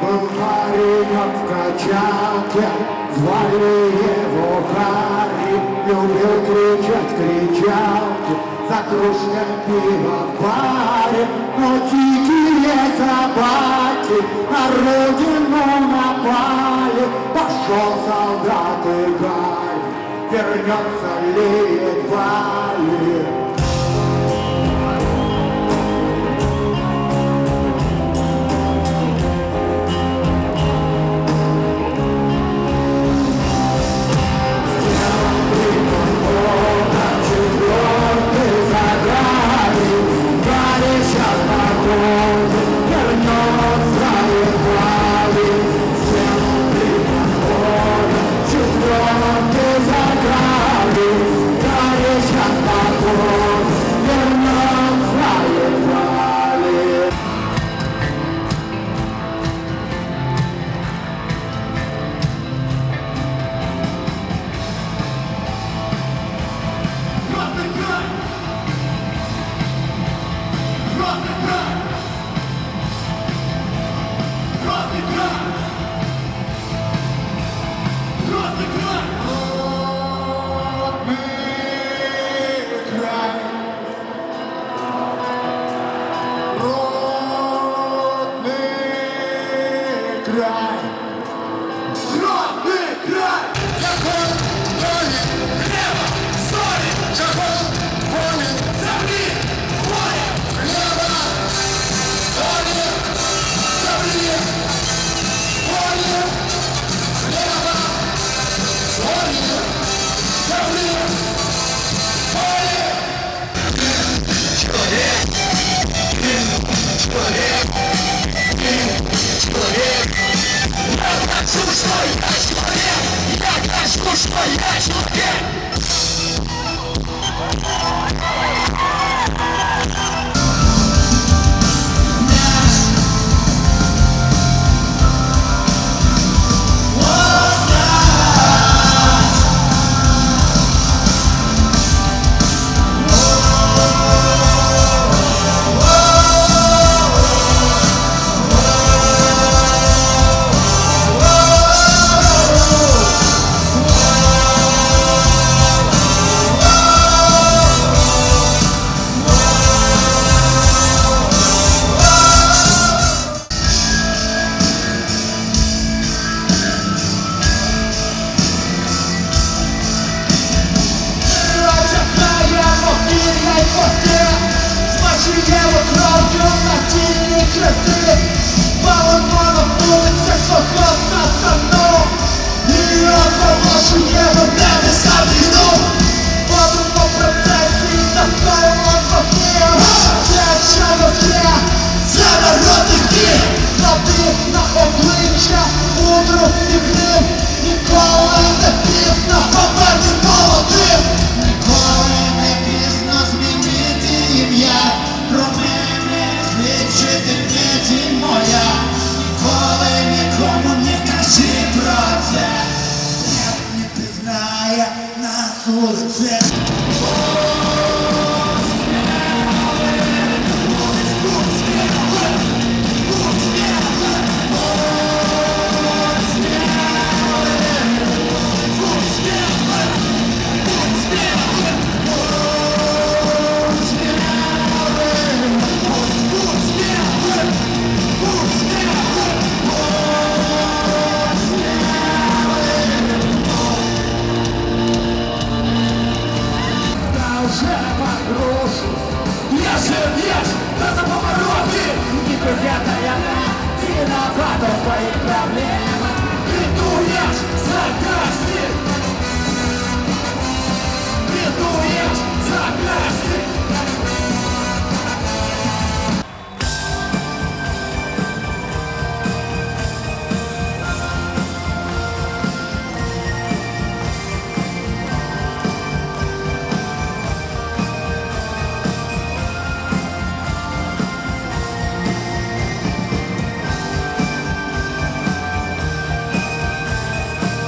Был паренек в качалке, звали его Харри, любил кричать кричалки, за кружкой пива паре, но дикие собаки на родину напали, пошел солдат и Гарри, вернется ли едва ли.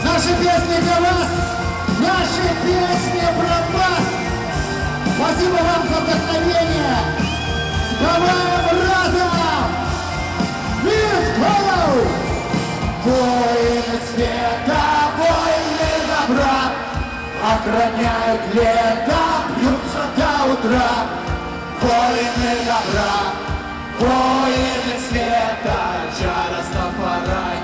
Наши песни для вас, наши песни про вас. Спасибо вам за вдохновение. Давай разом! Мисс Холлоу! охраняют лето, бьются до утра. Воины добра, воины света, Джа Растафарай.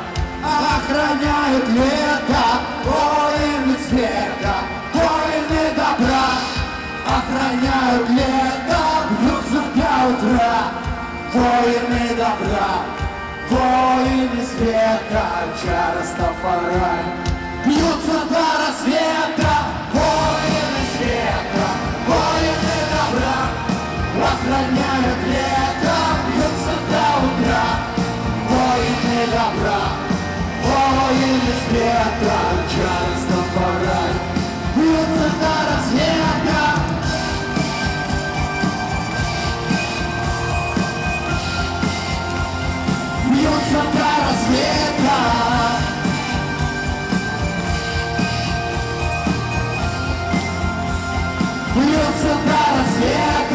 Охраняют лето, воины света, воины добра. Охраняют лето, бьются до утра. Воины добра, воины света, Джа Растафарай. Бьются до рассвета, воины света, воины добра. Охраняют лето, бьются до утра. Воины добра, воины света, Джа Растафарай. Бьются до рассвета. Бьются до рассвета. Бьются до рассвета.